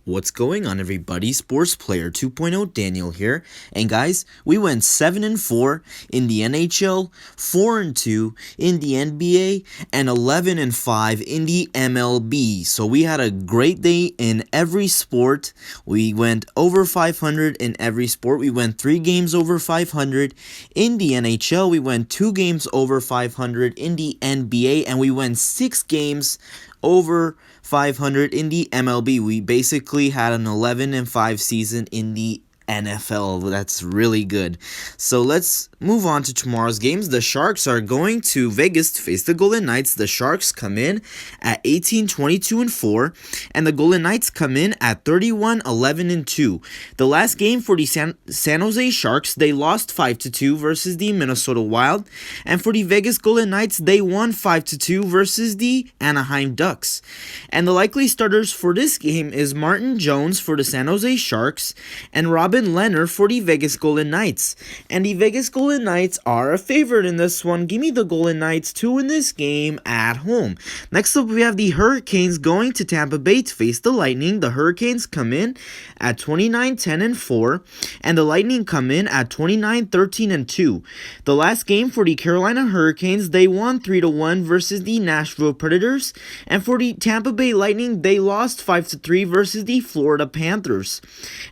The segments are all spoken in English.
What's going on, everybody? Sports Player 2.0 Daniel here. And guys, we went 7-4 in the NHL, 4-2 in the NBA, and 11-5 in the MLB. So we had a great day in every sport. We went over 500 in every sport. We went 3 games over 500 in the NHL. We went 2 games over 500 in the NBA, and we went 6 games over 500 in the MLB. We basically had an 11-5 season in the NFL. That's really good. So let's move on to tomorrow's games. The Sharks are going to Vegas to face the Golden Knights. The Sharks come in at 18-22-4, and the Golden Knights come in at 31-11-2. The last game for the San Jose Sharks, they lost 5-2 versus the Minnesota Wild, and for the Vegas Golden Knights, they won 5-2 versus the Anaheim Ducks. And the likely starters for this game is Martin Jones for the San Jose Sharks and Robin Leonard for the Vegas Golden Knights. And the Vegas Golden Knights are a favorite in this one. Give me the Golden Knights to win this game at home. Next up, we have the Hurricanes going to Tampa Bay to face the Lightning. The Hurricanes come in at 29-10-4, and the Lightning come in at 29-13-2. The last game for the Carolina Hurricanes, they won 3-1 versus the Nashville Predators, and for the Tampa Bay Lightning, they lost 5-3 versus the Florida Panthers.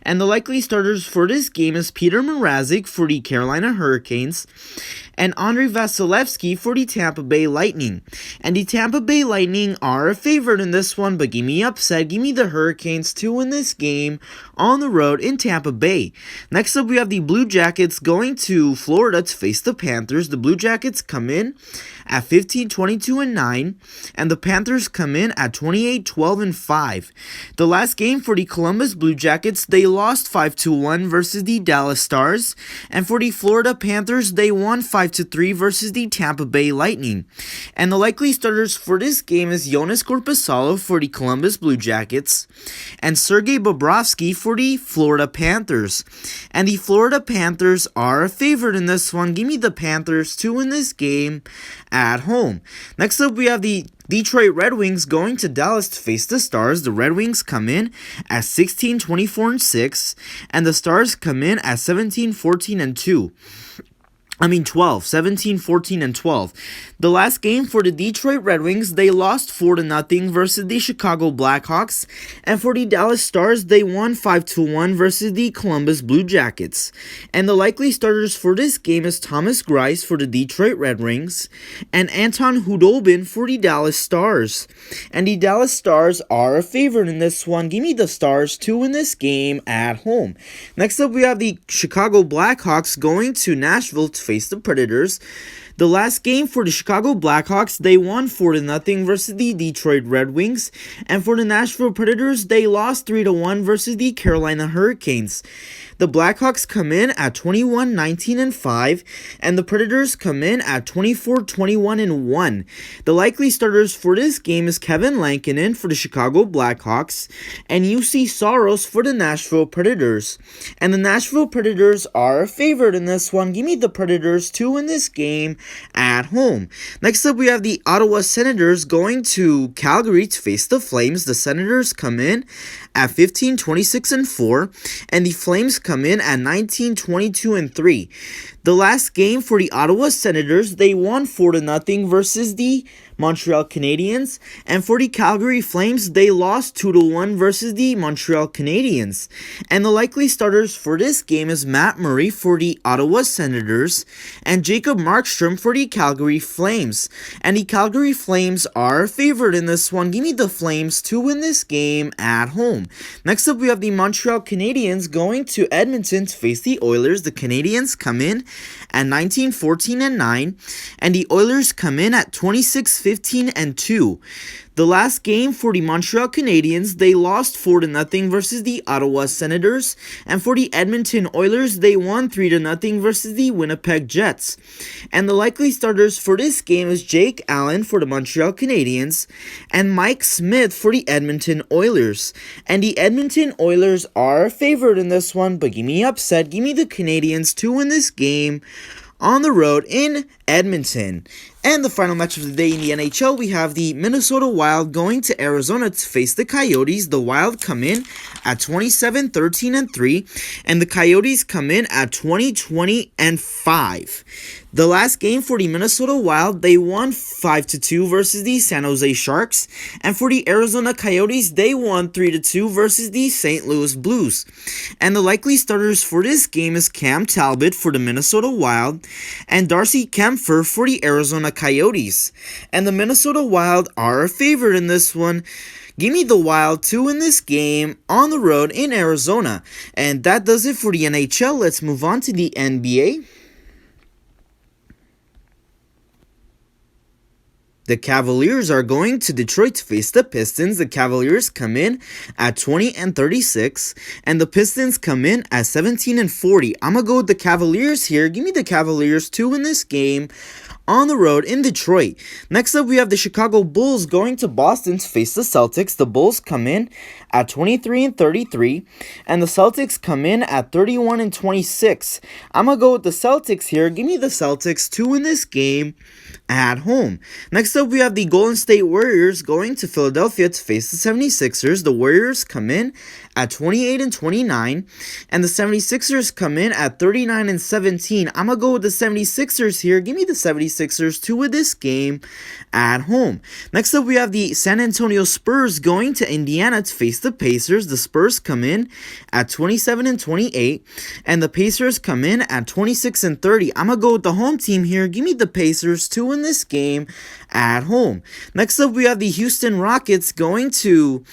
And the likely starters for this game is Peter Mrazek for the Carolina Hurricanes and Andrei Vasilevsky for the Tampa Bay Lightning. And the Tampa Bay Lightning are a favorite in this one, but give me upset. Give me the Hurricanes to win this game on the road in Tampa Bay. Next up, we have the Blue Jackets going to Florida to face the Panthers. The Blue Jackets come in at 15-22-9, and the Panthers come in at 28-12-5. The last game for the Columbus Blue Jackets, they lost 5-1 versus the Dallas Stars, and for the Florida Panthers, they won 5-3 versus the Tampa Bay Lightning. And the likely starters for this game is Jonas Korpisalo for the Columbus Blue Jackets and Sergei Bobrovsky for the Florida Panthers. And the Florida Panthers are a favorite in this one. Give me the Panthers to win this game at home. Next up, we have the Detroit Red Wings going to Dallas to face the Stars. The Red Wings come in at 16-24-6, and the Stars come in at 17-14-12. The last game for the Detroit Red Wings, they lost 4-0 versus the Chicago Blackhawks, and for the Dallas Stars, they won 5-1 versus the Columbus Blue Jackets. And the likely starters for this game is Thomas Greiss for the Detroit Red Wings and Anton Khudobin for the Dallas Stars. And the Dallas Stars are a favorite in this one. Give me the Stars to win this game at home. Next up, we have the Chicago Blackhawks going to Nashville to face the Predators. The last game for the Chicago Blackhawks, they won 4-0 versus the Detroit Red Wings, and for the Nashville Predators, they lost 3-1 versus the Carolina Hurricanes. The Blackhawks come in at 21-19-5, and the Predators come in at 24-21-1. The likely starters for this game is Kevin Lankinen for the Chicago Blackhawks and UC Saros for the Nashville Predators. And the Nashville Predators are a favorite in this one. Give me the Predators to win this game at home. Next up, we have the Ottawa Senators going to Calgary to face the Flames. The Senators come in at 15-26-4, and the Flames come in at 19-22-3. The last game for the Ottawa Senators, they won 4-0 versus the Montreal Canadiens, and for the Calgary Flames, they lost 2-1 versus the Montreal Canadiens. And the likely starters for this game is Matt Murray for the Ottawa Senators and Jacob Markstrom for the Calgary Flames. And the Calgary Flames are a favorite in this one. Give me the Flames to win this game at home. Next up, we have the Montreal Canadiens going to Edmonton to face the Oilers. The Canadiens come in at 19-14-9, and the Oilers come in at 26-15-2. The last game for the Montreal Canadiens, they lost 4-0 versus the Ottawa Senators, and for the Edmonton Oilers, they won 3-0 versus the Winnipeg Jets. And the likely starters for this game is Jake Allen for the Montreal Canadiens and Mike Smith for the Edmonton Oilers. And the Edmonton Oilers are a favorite in this one, but give me upset. Give me the Canadiens to win this game on the road in Edmonton. And the final match of the day in the NHL, we have the Minnesota Wild going to Arizona to face the Coyotes. The Wild come in at 27-13-3, and the Coyotes come in at 20-20-5. The last game for the Minnesota Wild, they won 5-2 versus the San Jose Sharks, and for the Arizona Coyotes, they won 3-2 versus the St. Louis Blues. And the likely starters for this game is Cam Talbot for the Minnesota Wild and Darcy Kempfer for the Arizona Coyotes. And the Minnesota Wild are a favorite in this one. Give me the Wild to win this game on the road in Arizona. And that does it for the NHL. Let's move on to the NBA. The Cavaliers are going to Detroit to face the Pistons. The Cavaliers come in at 20-36, and the Pistons come in at 17-40. I'm going to go with the Cavaliers here. Give me the Cavaliers to win this game on the road in Detroit. Next up, we have the Chicago Bulls going to Boston to face the Celtics. The Bulls come in at 23-33, and the Celtics come in at 31-26. I'm going to go with the Celtics here. Give me the Celtics to win this game at home. Next up, we have the Golden State Warriors going to Philadelphia to face the 76ers. The Warriors come in at 28-29, and the 76ers come in at 39-17. I'm going to go with the 76ers here. Give me the 76ers to win this game at home. Next up, we have the San Antonio Spurs going to Indiana to face the Pacers. The Spurs come in at 27-28, and the Pacers come in at 26-30. I'm going to go with the home team here. Give me the Pacers to win this game at home. Next up, we have the Houston Rockets going to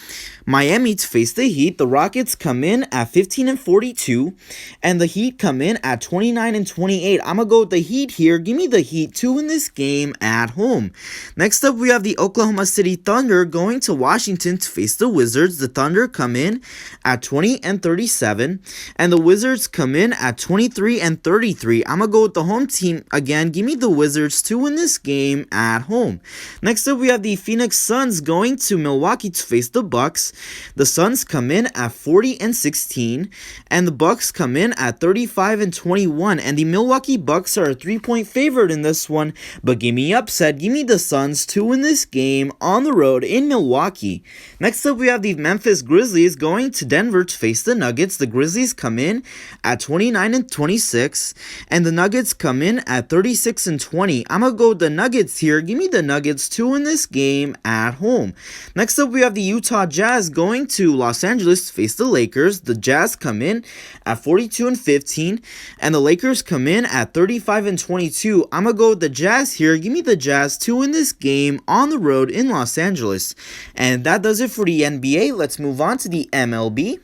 Miami to face the Heat. The Rockets come in at 15-42, and the Heat come in at 29-28. I'm going to go with the Heat here. Give me the Heat to win this game at home. Next up, we have the Oklahoma City Thunder going to Washington to face the Wizards. The Thunder come in at 20-37, and the Wizards come in at 23-33. I'm going to go with the home team again. Give me the Wizards to win this game at home. Next up, we have the Phoenix Suns going to Milwaukee to face the Bucks. The Suns come in at 40-16, and the Bucks come in at 35-21. And the Milwaukee Bucks are a 3-point favorite in this one, but give me upset. Give me the Suns to win this game on the road in Milwaukee. Next up, we have the Memphis Grizzlies going to Denver to face the Nuggets. The Grizzlies come in at 29-26, and the Nuggets come in at 36-20. I'm gonna go with the Nuggets here. Give me the Nuggets to win this game at home. Next up, we have the Utah Jazz going to Los Angeles to face the Lakers. The Jazz come in at 42-15, and the Lakers come in at 35-22. I'm gonna go with the Jazz here. Give me the Jazz to win this game on the road in Los Angeles. And that does it for the NBA. Let's move on to the MLB.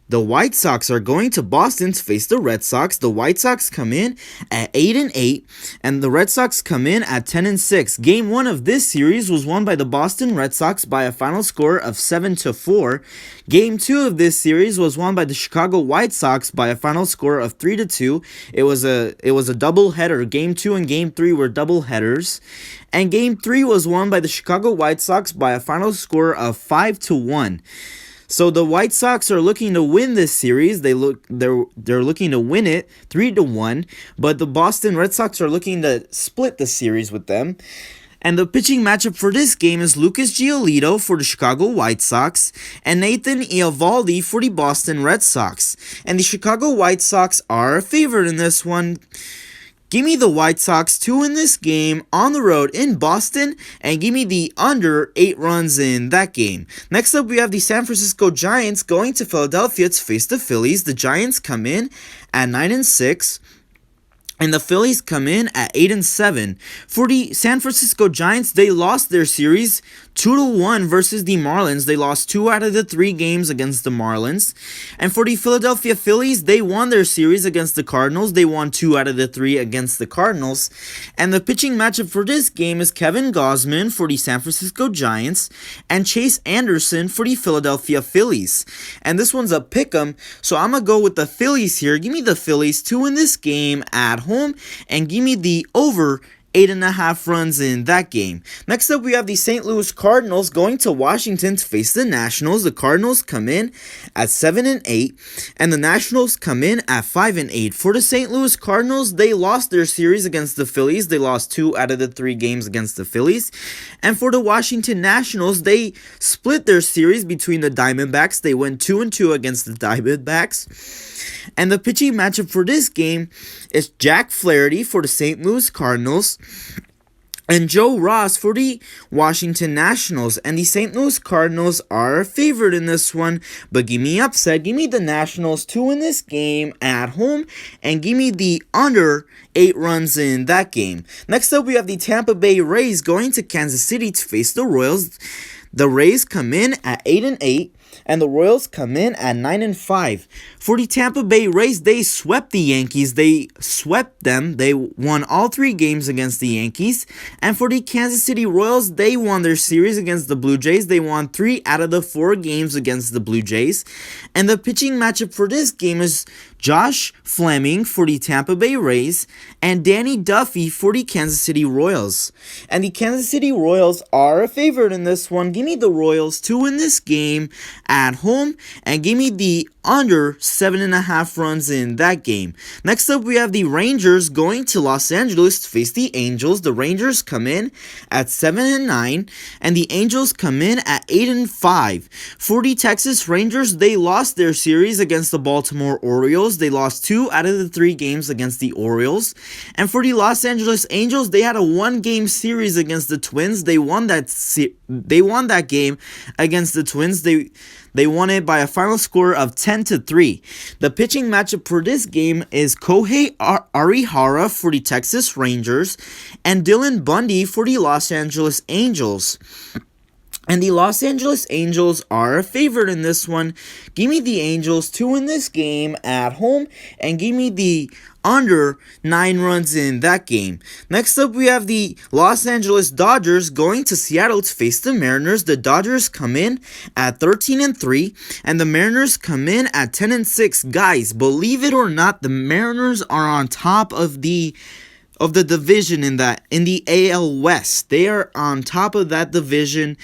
The White Sox are going to Boston to face the Red Sox. The White Sox come in at 8-8, and the Red Sox come in at 10-6. Game 1 of this series was won by the Boston Red Sox by a final score of 7-4. Game 2 of this series was won by the Chicago White Sox by a final score of 3-2. It was a double header. Game 2 and Game 3 were double headers. And Game 3 was won by the Chicago White Sox by a final score of 5-1. So the White Sox are looking to win this series. They're looking to win it 3-1, but the Boston Red Sox are looking to split the series with them. And the pitching matchup for this game is Lucas Giolito for the Chicago White Sox and Nathan Eovaldi for the Boston Red Sox. And the Chicago White Sox are a favorite in this one. Give me the White Sox to win this game on the road in Boston, and give me the under 8 runs in that game. Next up, we have the San Francisco Giants going to Philadelphia to face the Phillies. The Giants come in at 9-6. And the Phillies come in at 8-7. For the San Francisco Giants, they lost their series 2-1 versus the Marlins. They lost 2 out of the 3 games against the Marlins. And for the Philadelphia Phillies, they won their series against the Cardinals. They won 2 out of the 3 against the Cardinals. And the pitching matchup for this game is Kevin Gausman for the San Francisco Giants and Chase Anderson for the Philadelphia Phillies. And this one's a pick'em, so I'm going to go with the Phillies here. Give me the Phillies to win this game at home, and give me the over 8.5 runs in that game. Next up, we have the St. Louis Cardinals going to Washington to face the Nationals. The Cardinals come in at 7-8, and the Nationals come in at 5-8. For the St. Louis Cardinals, they lost their series against the Phillies. They lost 2 out of the 3 games against the Phillies. And for the Washington Nationals, they split their series between the Diamondbacks. They went 2-2 against the Diamondbacks. And the pitching matchup for this game is Jack Flaherty for the St. Louis Cardinals and Joe Ross for the Washington Nationals. And the St. Louis Cardinals are a favorite in this one, but give me upset. Give me the Nationals to win this game at home, and give me the under 8 runs in that game. Next up, we have the Tampa Bay Rays going to Kansas City to face the Royals. The Rays come in at 8-8, and the Royals come in at 9-5. For the Tampa Bay Rays, they swept the Yankees. They swept them. They won all 3 games against the Yankees. And for the Kansas City Royals, they won their series against the Blue Jays. They won 3 out of the 4 games against the Blue Jays. And the pitching matchup for this game is Josh Fleming for the Tampa Bay Rays and Danny Duffy for the Kansas City Royals. And the Kansas City Royals are a favorite in this one. Give me the Royals to win this game at home, and give me the under 7.5 runs in that game. Next up, we have the Rangers going to Los Angeles to face the Angels. The Rangers come in at 7-9, and the Angels come in at 8-5. For the Texas Rangers, they lost their series against the Baltimore Orioles. They lost 2 out of the 3 games against the Orioles. And for the Los Angeles Angels, they had a 1-game series against the Twins. They won that game against the Twins. They won it by a final score of 10-3. The pitching matchup for this game is Kohei Arihara for the Texas Rangers and Dylan Bundy for the Los Angeles Angels. And the Los Angeles Angels are a favorite in this one. Give me the Angels to win this game at home, and give me the under 9 runs in that game. Next up, we have the Los Angeles Dodgers going to Seattle to face the Mariners. The Dodgers come in at 13-3, and the Mariners come in at 10-6. Guys, believe it or not, the Mariners are on top of the division in the AL West. They are on top of that division.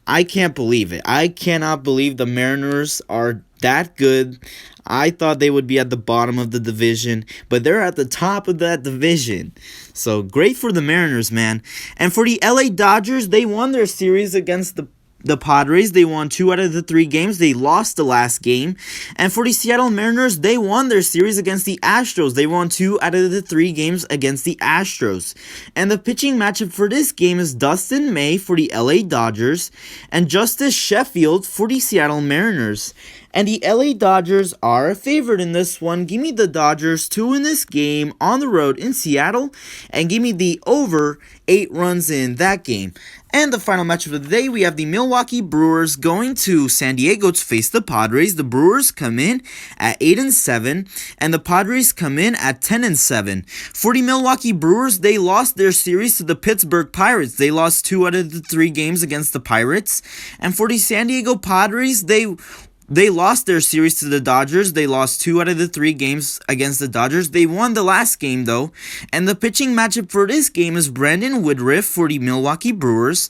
I can't believe it. I cannot believe the Mariners are that good. I thought they would be at the bottom of the division, but they're at the top of that division. So great for the Mariners, man. And for the LA Dodgers, they won their series against the Padres. They won 2 out of the 3 games. They lost the last game. And for the Seattle Mariners, they won their series against the Astros. They won 2 out of the 3 games against the Astros. And the pitching matchup for this game is Dustin May for the LA Dodgers and Justice Sheffield for the Seattle Mariners. And the LA Dodgers are a favorite in this one. Give me the Dodgers to win this game on the road in Seattle, and give me the over 8 runs in that game. And the final matchup of the day, we have the Milwaukee Brewers going to San Diego to face the Padres. The Brewers come in at 8-7, and the Padres come in at 10-7. For the Milwaukee Brewers, they lost their series to the Pittsburgh Pirates. They lost 2 out of the 3 games against the Pirates. And for the San Diego Padres, they lost their series to the Dodgers. They lost 2 out of the 3 games against the Dodgers. They won the last game, though. And the pitching matchup for this game is Brandon Woodruff for the Milwaukee Brewers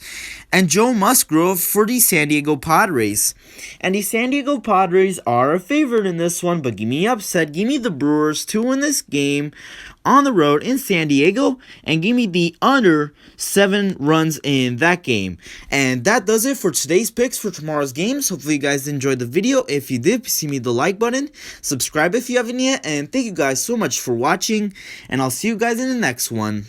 and Joe Musgrove for the San Diego Padres. And the San Diego Padres are a favorite in this one, but give me upset. Give me the Brewers to win this game on the road in San Diego, and give me the under 7 runs in that game. And that does it for today's picks for tomorrow's games. Hopefully you guys enjoyed the video. If you did, please give me the like button, subscribe if you haven't yet, and thank you guys so much for watching, and I'll see you guys in the next one.